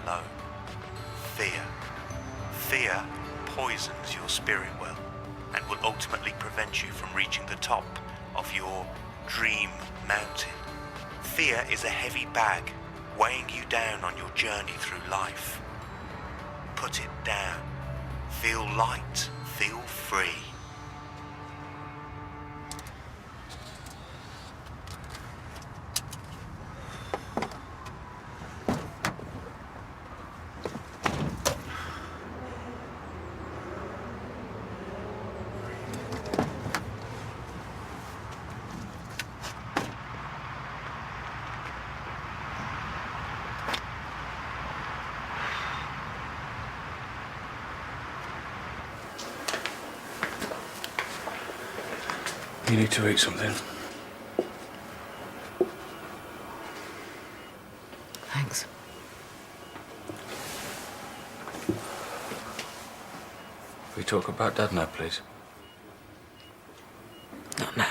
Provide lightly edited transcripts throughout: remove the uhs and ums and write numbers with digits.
low. Fear. Fear poisons your spirit well and will ultimately prevent you from reaching the top of your dream mountain. Fear is a heavy bag weighing you down on your journey through life. Put it down. Feel light. Feel free. You need to eat something. Thanks. We talk about Dad now, please. Not now.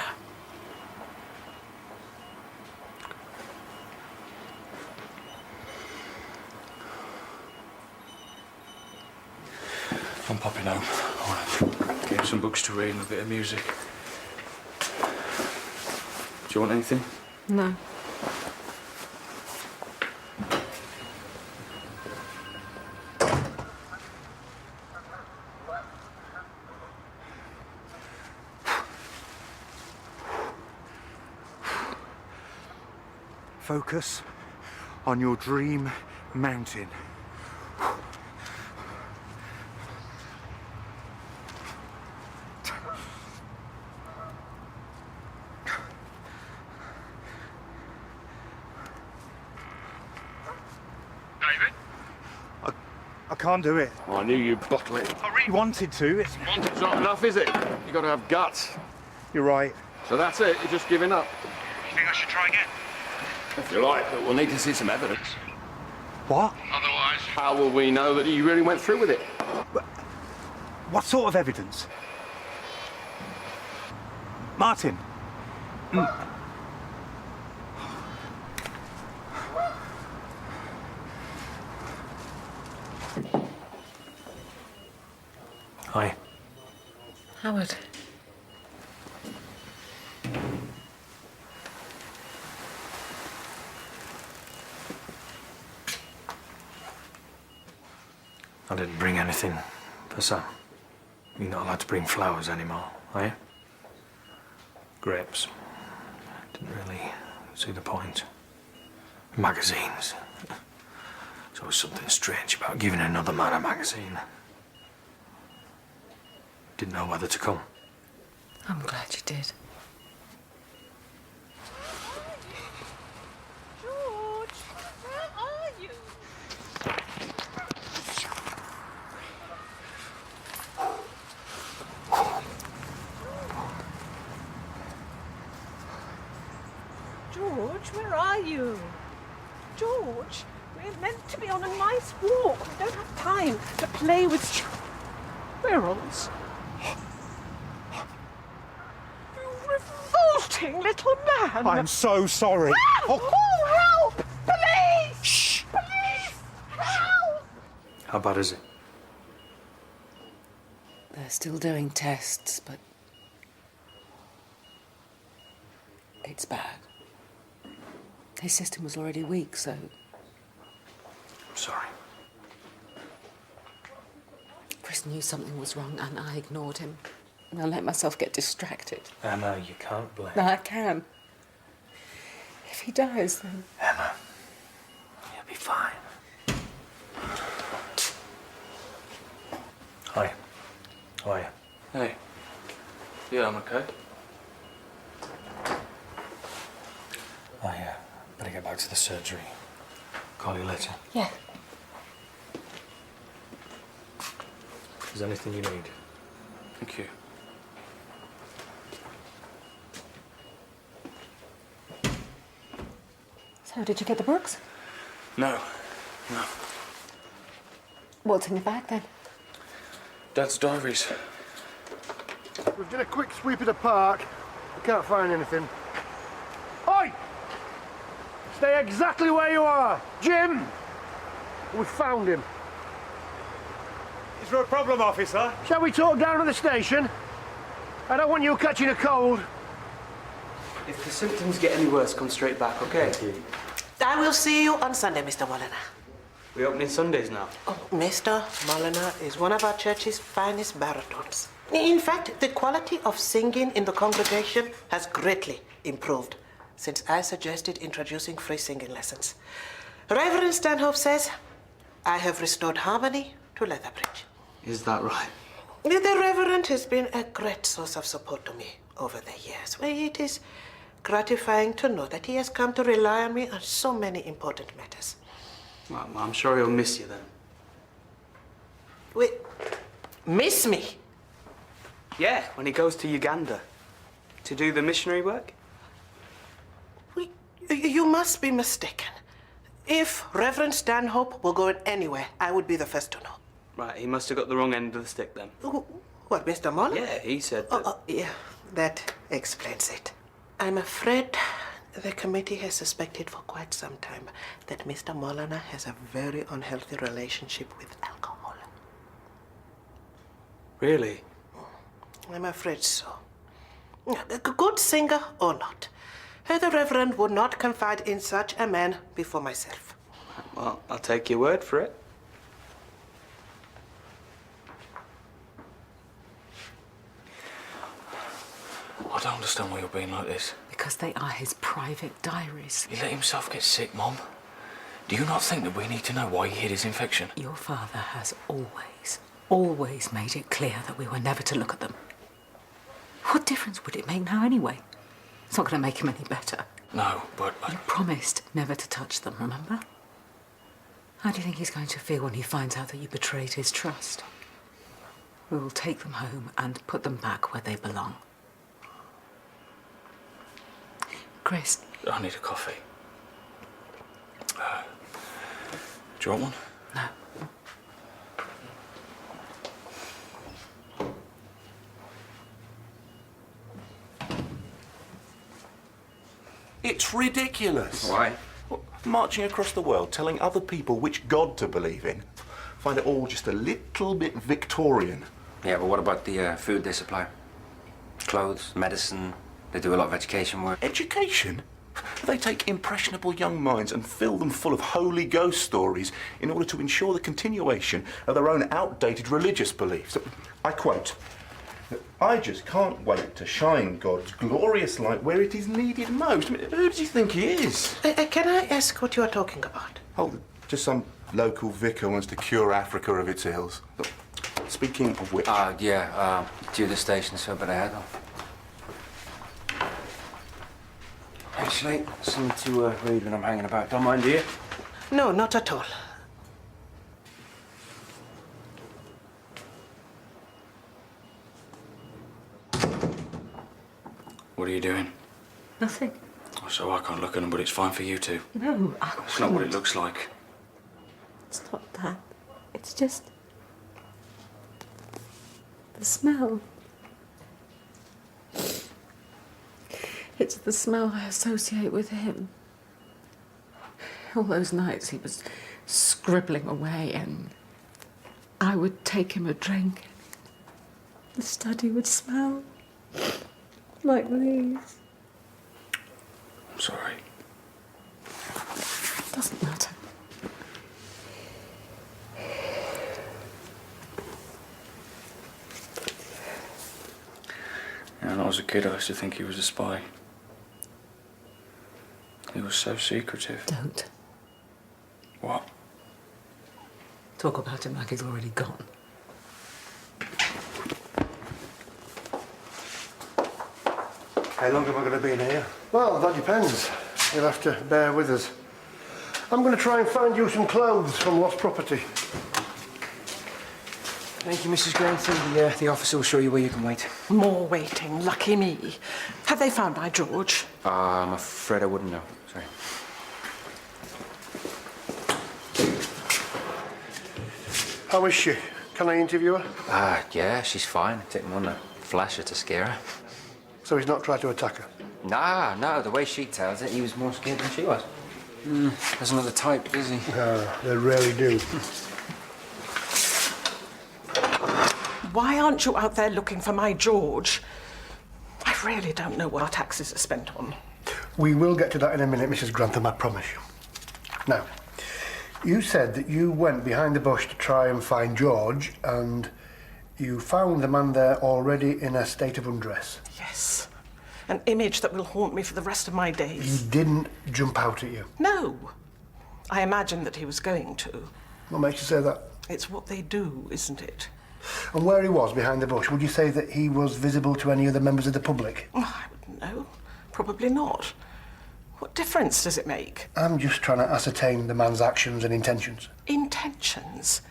I'm popping home. I want to get some books to read and a bit of music. Do you want anything? No. Focus on your dream mountain. I can't do it. Oh, I knew you'd bottle it. I really wanted to. Wanted's not enough, is it? You got to have guts. You're right. So that's it. You're just giving up. You think I should try again? If you like, but we'll need to see some evidence. What? Otherwise, How will we know that you really went through with it? What sort of evidence? Martin. Hi. Howard. I didn't bring anything for Sam. You're not allowed to bring flowers anymore, are you? Grapes. Didn't really see the point. Magazines. There's always something strange about giving another man a magazine. Didn't know whether to come. I'm glad you did. George, where are you? George, where are you? George, we're meant to be on a nice walk. We don't have time to play with squirrels. You revolting little man! I'm so sorry. Oh, help! Police! Shh! Police! Help! How bad is it? They're still doing tests, but it's bad. His system was already weak, so I'm sorry. Chris knew something was wrong and I ignored him. And I let myself get distracted. Emma, you can't blame. No, I can. If he dies, then... Emma, you'll be fine. Hi. How are you? Hey. Yeah, I'm okay. I better get back to the surgery. Call you later. Yeah. If there's anything you need. Thank you. So, did you get the books? No. What's in the bag, then? Dad's diaries. We've done a quick sweep of the park. We can't find anything. Oi! Stay exactly where you are. Jim! We found him. Is there a problem, officer? Shall we talk down at the station? I don't want you catching a cold. If the symptoms get any worse, come straight back, okay? I will see you on Sunday, Mr. Molyneux. We're opening Sundays now. Oh, Mr. Molyneux is one of our church's finest baritones. In fact, the quality of singing in the congregation has greatly improved since I suggested introducing free singing lessons. Reverend Stanhope says I have restored harmony to Lethbridge. Is that right? The Reverend has been a great source of support to me over the years. It is gratifying to know that he has come to rely on me on so many important matters. Well, I'm sure he'll miss you then. Wait, miss me? Yeah, when he goes to Uganda to do the missionary work. Wait, you must be mistaken. If Reverend Stanhope were going anywhere, I would be the first to know. Right, he must have got the wrong end of the stick then. What, Mr. Molyneux? Yeah, he said that. Yeah, that explains it. I'm afraid the committee has suspected for quite some time that Mr. Molyneux has a very unhealthy relationship with alcohol. Really? I'm afraid so. A good singer or not, the Reverend would not confide in such a man before myself. Well, I'll take your word for it. I don't understand why you're being like this. Because they are his private diaries. He let himself get sick, Mom. Do you not think that we need to know why he hid his infection? Your father has always made it clear that we were never to look at them. What difference would it make now anyway? It's not going to make him any better. No, but... You promised never to touch them, remember? How do you think he's going to feel when he finds out that you betrayed his trust? We will take them home and put them back where they belong. Chris. I need a coffee. Do you want one? No. It's ridiculous. Why? Marching across the world, telling other people which God to believe in. Find it all just a little bit Victorian. Yeah, but what about the food they supply? Clothes, medicine, they do a lot of education work. Education? They take impressionable young minds and fill them full of Holy Ghost stories in order to ensure the continuation of their own outdated religious beliefs. I quote, "I just can't wait to shine God's glorious light where it is needed most." I mean, who does he think he is? Can I ask what you are talking about? Oh, just some local vicar wants to cure Africa of its ills. Look, speaking of which... Due to the station, so better head off. Actually, something to read when I'm hanging about. Don't mind, do you? No, not at all. What are you doing? Nothing. So I can't look at them, but it's fine for you to. No, It's not what it looks like. It's not that. It's just... the smell. It's the smell I associate with him. All those nights he was scribbling away and I would take him a drink. The study would smell like these. I'm sorry. It doesn't matter. Yeah, when I was a kid, I used to think he was a spy. He was so secretive. Don't. What? Talk about him like he's already gone. How long am I going to be in here? Well, that depends. You'll have to bear with us. I'm going to try and find you some clothes from lost property. Thank you, Mrs. Grantham. The officer will show you where you can wait. More waiting, lucky me. Have they found my George? I'm afraid I wouldn't know. Sorry. How is she? Can I interview her? Yeah, she's fine. It didn't want to flash her to scare her. So he's not tried to attack her? No, the way she tells it, he was more scared than she was. Doesn't look the type, does he? No, they rarely do. Why aren't you out there looking for my George? I really don't know what our taxes are spent on. We will get to that in a minute, Mrs. Grantham, I promise you. Now, you said that you went behind the bush to try and find George, and you found the man there already in a state of undress. Yes. An image that will haunt me for the rest of my days. He didn't jump out at you. No. I imagined that he was going to. What makes you say that? It's what they do, isn't it? And where he was behind the bush, would you say that he was visible to any other members of the public? Oh, I wouldn't know. Probably not. What difference does it make? I'm just trying to ascertain the man's actions and intentions. Intentions?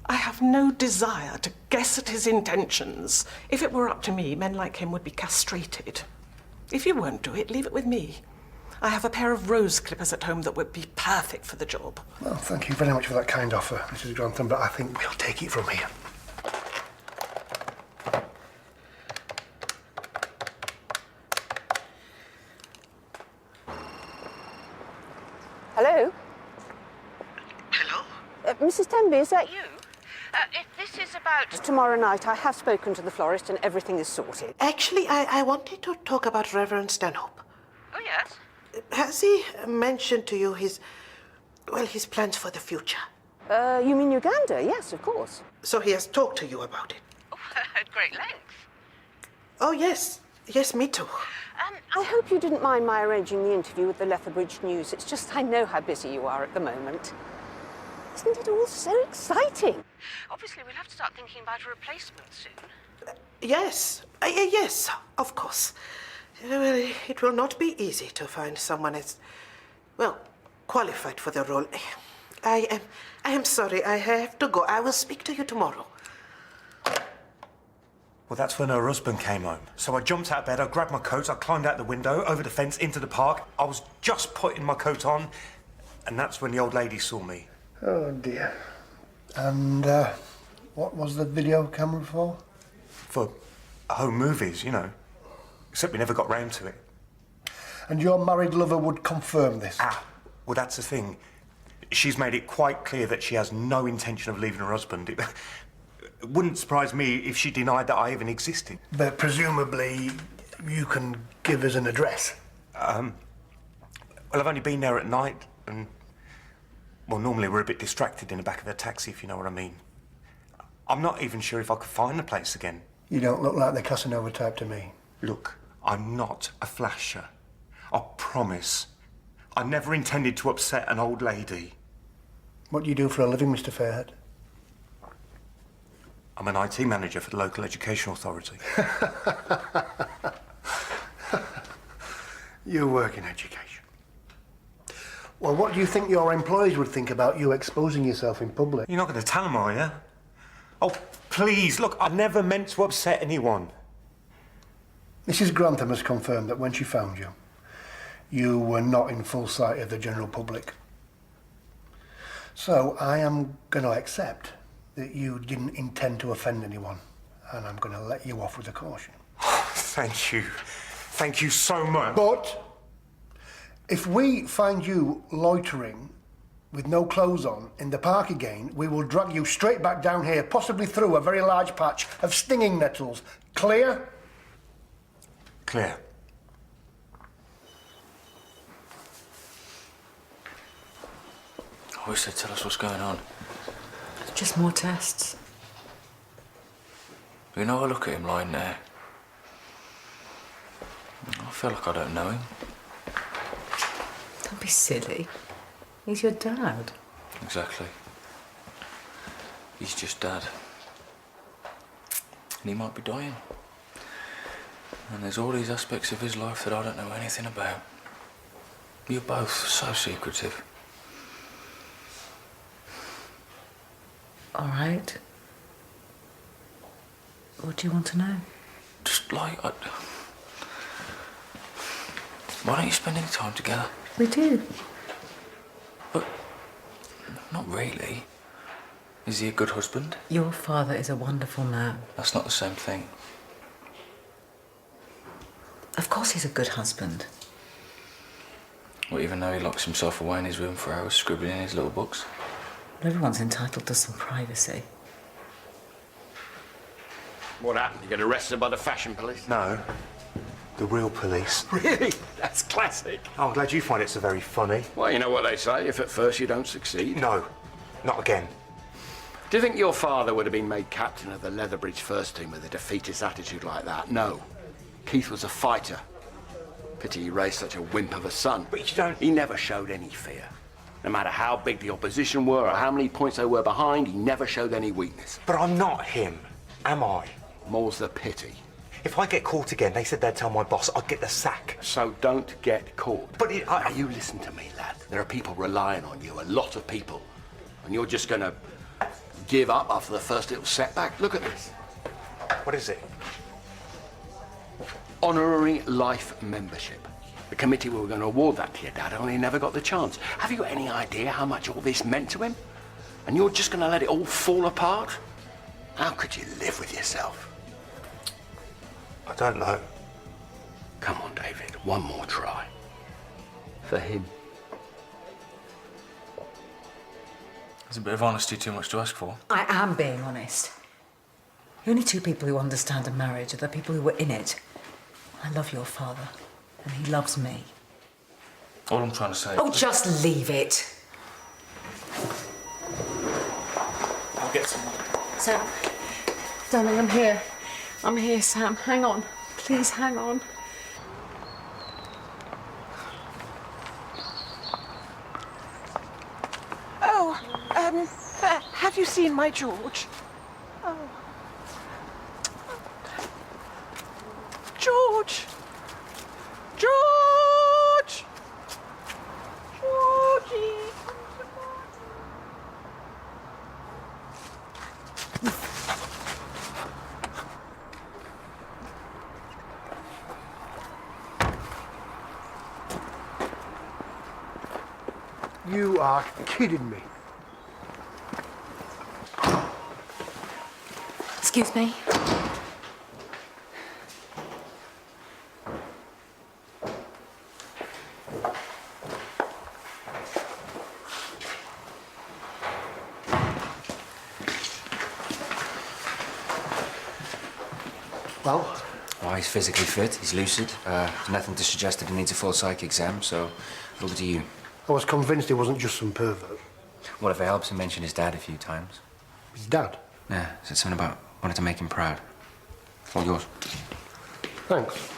I have no desire to guess at his intentions. If it were up to me, men like him would be castrated. If you won't do it, leave it with me. I have a pair of rose clippers at home that would be perfect for the job. Well, thank you very much for that kind offer, Mrs. Grantham, but I think we'll take it from here. Hello? Hello? Mrs. Tenby, is that you? If this is about tomorrow night, I have spoken to the florist and everything is sorted. Actually, I wanted to talk about Reverend Stanhope. Oh, yes? Has he mentioned to you his plans for the future? You mean Uganda? Yes, of course. So he has talked to you about it? Oh, at great length. Oh, yes. Yes, me too. I hope you didn't mind my arranging the interview with the Lethbridge News. It's just I know how busy you are at the moment. Isn't it all so exciting? Obviously, we'll have to start thinking about a replacement soon. Yes. Yes, of course. Well, it will not be easy to find someone as, well, qualified for the role. I am sorry. I have to go. I will speak to you tomorrow. Well, that's when her husband came home. So I jumped out of bed, I grabbed my coat, I climbed out the window, over the fence, into the park. I was just putting my coat on, and that's when the old lady saw me. Oh, dear. And, what was the video camera for? For home movies, you know. Except we never got round to it. And your married lover would confirm this? Well, that's the thing. She's made it quite clear that she has no intention of leaving her husband. It wouldn't surprise me if she denied that I even existed. But presumably you can give us an address? Well, I've only been there at night, and... well, normally we're a bit distracted in the back of a taxi, if you know what I mean. I'm not even sure if I could find the place again. You don't look like the Casanova type to me. Look, I'm not a flasher. I promise. I never intended to upset an old lady. What do you do for a living, Mr. Fairhead? I'm an IT manager for the local education authority. You work in education. Well, what do you think your employees would think about you exposing yourself in public? You're not going to tell them, are you? Oh, please, look, I never meant to upset anyone. Mrs. Grantham has confirmed that when she found you, you were not in full sight of the general public. So I am going to accept that you didn't intend to offend anyone, and I'm going to let you off with a caution. Thank you. Thank you so much. But if we find you loitering with no clothes on in the park again, we will drag you straight back down here, possibly through a very large patch of stinging nettles. Clear? Clear. I wish they'd tell us what's going on. Just more tests. You know, I look at him lying there. I feel like I don't know him. Don't be silly. He's your dad. Exactly. He's just Dad. And he might be dying. And there's all these aspects of his life that I don't know anything about. You're both so secretive. All right. What do you want to know? Just like... Why don't you spend any time together? We do. But... not really. Is he a good husband? Your father is a wonderful man. That's not the same thing. Of course he's a good husband. Well, even though he locks himself away in his room for hours scribbling in his little books. Everyone's entitled to some privacy. What happened? You get arrested by the fashion police? No. The real police. Really? That's classic. Oh, I'm glad you find it so very funny. Well, you know what they say, if at first you don't succeed. No, not again. Do you think your father would have been made captain of the Leatherbridge first team with a defeatist attitude like that? No. Keith was a fighter. Pity he raised such a wimp of a son. But you don't... He never showed any fear. No matter how big the opposition were or how many points they were behind, he never showed any weakness. But I'm not him, am I? More's the pity. If I get caught again, they said they'd tell my boss I'd get the sack. So don't get caught. But Now, you listen to me, lad. There are people relying on you, a lot of people. And you're just gonna give up after the first little setback? Look at this. What is it? Honorary life membership. The committee were going to award that to your dad, only he never got the chance. Have you got any idea how much all this meant to him? And you're just going to let it all fall apart? How could you live with yourself? I don't know. Come on, David. One more try. For him. Is a bit of honesty too much to ask for? I am being honest. The only two people who understand a marriage are the people who were in it. I love your father, and he loves me. All I'm trying to say... Oh, just leave it. I'll get some. Sam, darling, I'm here. I'm here, Sam. Hang on. Please hang on. Oh, have you seen my George? Oh. George! George! Georgie! You are kidding me. Excuse me. Well? Oh, he's physically fit, he's lucid. There's nothing to suggest that he needs a full psych exam, so over to you. I was convinced he wasn't just some pervert. What if it helps him mention his dad a few times? His dad? Yeah, said something about wanting to make him proud. All yours. Thanks.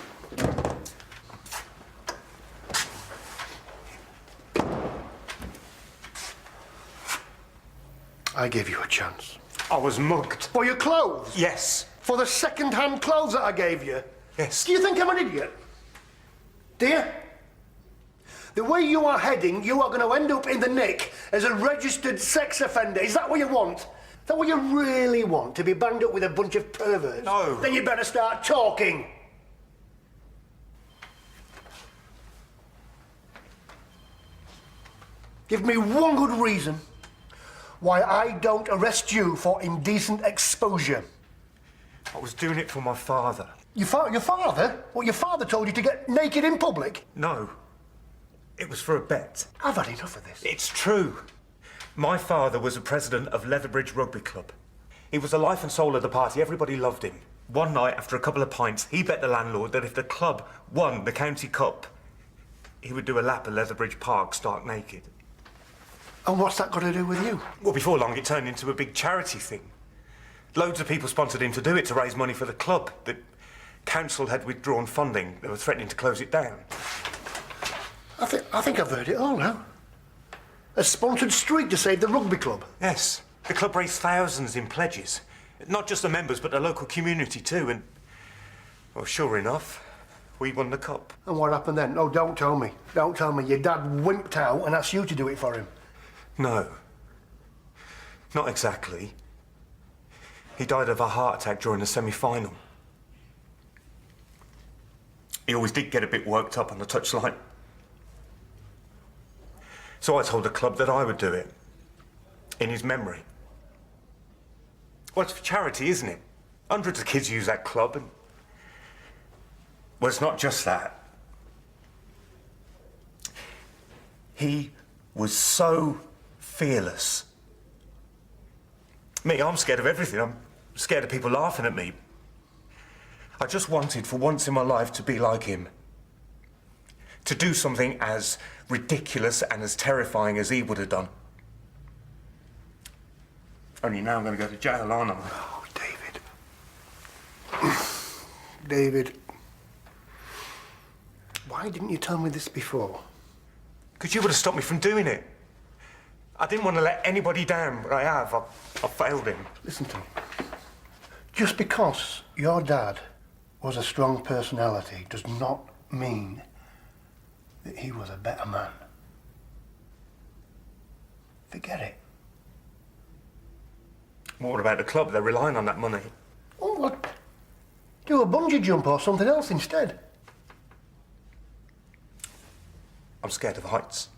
I gave you a chance. I was mugged. For your clothes? Yes. For the second-hand clothes that I gave you? Yes. Do you think I'm an idiot? Do you? The way you are heading, you are going to end up in the nick as a registered sex offender. Is that what you want? Is that what you really want? To be banged up with a bunch of perverts? No. Then you better start talking. Give me one good reason why I don't arrest you for indecent exposure. I was doing it for my father. Your father? What, your father told you to get naked in public? No. It was for a bet. I've had enough of this. It's true. My father was the president of Leatherbridge Rugby Club. He was the life and soul of the party. Everybody loved him. One night, after a couple of pints, he bet the landlord that if the club won the county cup, he would do a lap at Leatherbridge Park stark naked. And what's that got to do with you? Well, before long, it turned into a big charity thing. Loads of people sponsored him to do it to raise money for the club. The council had withdrawn funding. They were threatening to close it down. I think I've heard it all now. A sponsored streak to save the rugby club. Yes. The club raised thousands in pledges. Not just the members, but the local community too. And, well, sure enough, we won the cup. And what happened then? Oh, don't tell me. Don't tell me. Your dad wimped out and asked you to do it for him. No. Not exactly. He died of a heart attack during the semi-final. He always did get a bit worked up on the touchline. So I told the club that I would do it. In his memory. Well, it's for charity, isn't it? Hundreds of kids use that club and... Well, it's not just that. He was so fearless. Me, I'm scared of everything. I'm scared of people laughing at me. I just wanted, for once in my life, to be like him. To do something as ridiculous and as terrifying as he would have done. Only now I'm going to go to jail, aren't I? Oh, David. David. Why didn't you tell me this before? Because you would have stopped me from doing it. I didn't want to let anybody down, but I have. I failed him. Listen to me. Just because your dad was a strong personality does not mean that he was a better man. Forget it. What about the club? They're relying on that money. Oh, what? Do a bungee jump or something else instead. I'm scared of heights.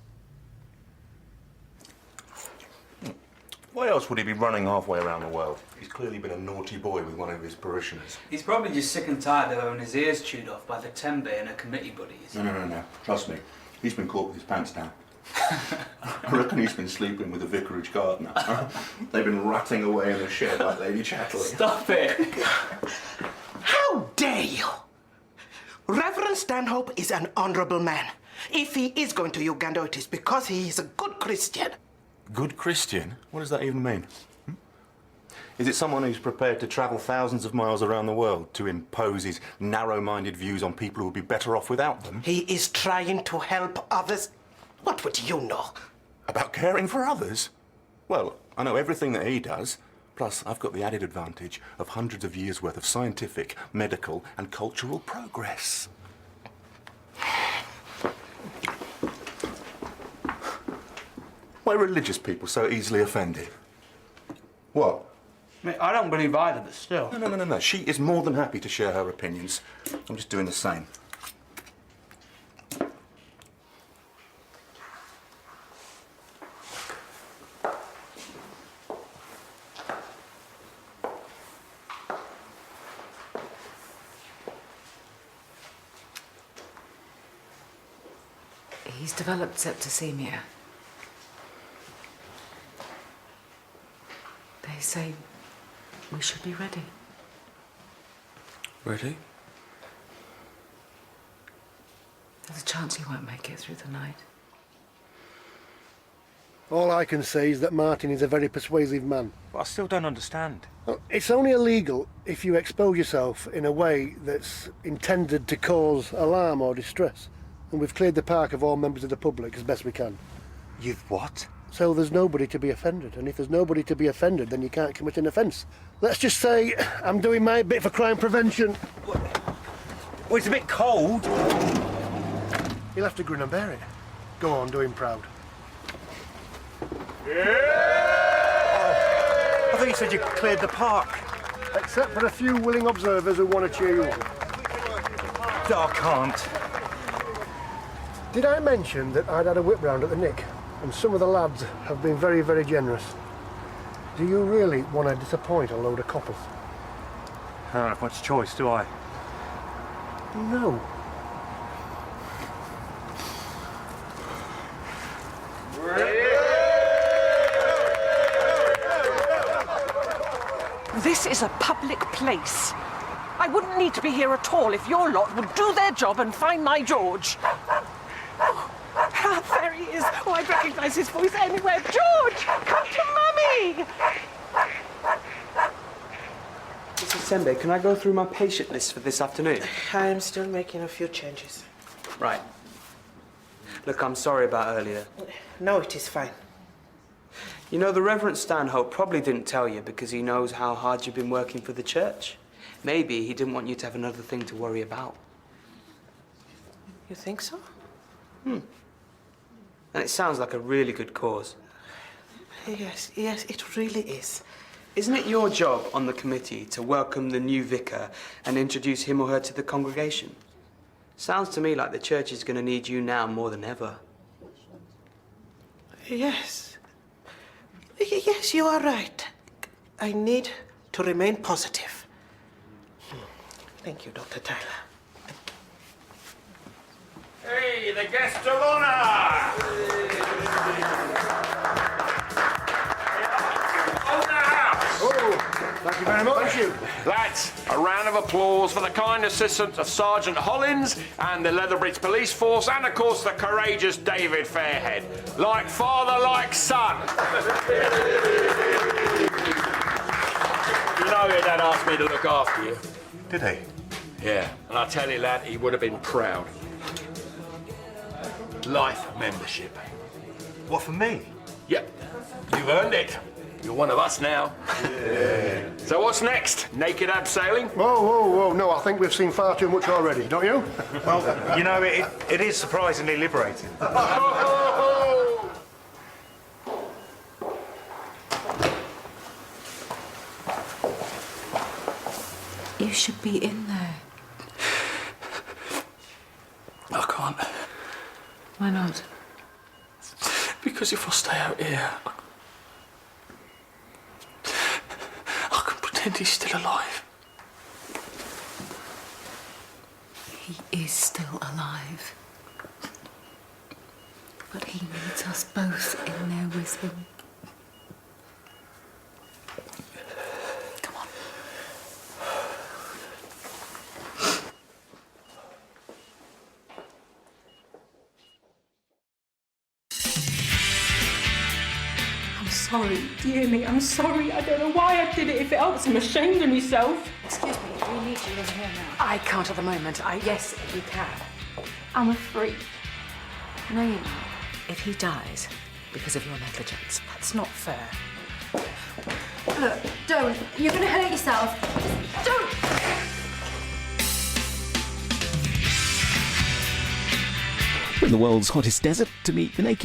Why else would he be running halfway around the world? He's clearly been a naughty boy with one of his parishioners. He's probably just sick and tired of having his ears chewed off by the Tembe and her committee buddies. No. Trust me. He's been caught with his pants down. I reckon he's been sleeping with the vicarage gardener. They've been ratting away in the shed like Lady Chatterley. Stop it! How dare you? Reverend Stanhope is an honourable man. If he is going to Uganda, it is because he is a good Christian. Good Christian? What does that even mean? Is it someone who's prepared to travel thousands of miles around the world to impose his narrow-minded views on people who would be better off without them? He is trying to help others. What would you know? About caring for others? Well, I know everything that he does. Plus, I've got the added advantage of hundreds of years' worth of scientific, medical, and cultural progress. Why are religious people so easily offended? What? Mate, I don't believe either, but still. No. She is more than happy to share her opinions. I'm just doing the same. He's developed septicemia. They say we should be ready. Ready? There's a chance he won't make it through the night. All I can say is that Martin is a very persuasive man. But I still don't understand. Well, it's only illegal if you expose yourself in a way that's intended to cause alarm or distress. And we've cleared the park of all members of the public as best we can. You've what? So there's nobody to be offended. And if there's nobody to be offended, then you can't commit an offence. Let's just say I'm doing my bit for crime prevention. Well, it's a bit cold. You'll have to grin and bear it. Go on, do him proud. I thought you said you cleared the park. Except for a few willing observers who want to cheer you on. I can't. Did I mention that I'd had a whip round at the Nick? And some of the lads have been very, very generous. Do you really want to disappoint a load of coppers? I don't have much choice, do I? No. This is a public place. I wouldn't need to be here at all if your lot would do their job and find my George. Ah, there he is. Oh, I recognise his voice anywhere. George, come to Mummy. Mrs. Tembe, can I go through my patient list for this afternoon? I'm still making a few changes. Right. Look, I'm sorry about earlier. No, it is fine. You know, the Reverend Stanhope probably didn't tell you because he knows how hard you've been working for the church. Maybe he didn't want you to have another thing to worry about. You think so? And it sounds like a really good cause. Yes, it really is. Isn't it your job on the committee to welcome the new vicar and introduce him or her to the congregation? Sounds to me like the church is going to need you now more than ever. Yes. Yes, you are right. I need to remain positive. Thank you, Dr. Tyler. Hey, the guest of honour! Thank you very much. Thank you. Lads, a round of applause for the kind assistance of Sergeant Hollins and the Leatherbridge Police Force, and of course the courageous David Fairhead. Like father, like son. You know your dad asked me to look after you. Did he? Yeah, and I tell you, lad, he would have been proud. Life membership. What, for me? Yep, you've earned it. You're one of us now. Yeah. So what's next? Naked abseiling? Whoa, whoa, whoa. No, I think we've seen far too much already, don't you? Well, you know, it is surprisingly liberating. You should be in there. I can't. Why not? Because if I stay out here, I can pretend he's still alive. He is still alive. But he needs us both in there with him. Come on. I'm sorry, dear me, I'm sorry. I don't know why I did it. If it helps, I'm ashamed of myself. Excuse me, we need you in here now. I can't at the moment. Yes, you can. I'm a freak. No, you're not. If he dies because of your negligence, that's not fair. Look, don't. You're going to hurt yourself. Don't! From the world's hottest desert to meet the naked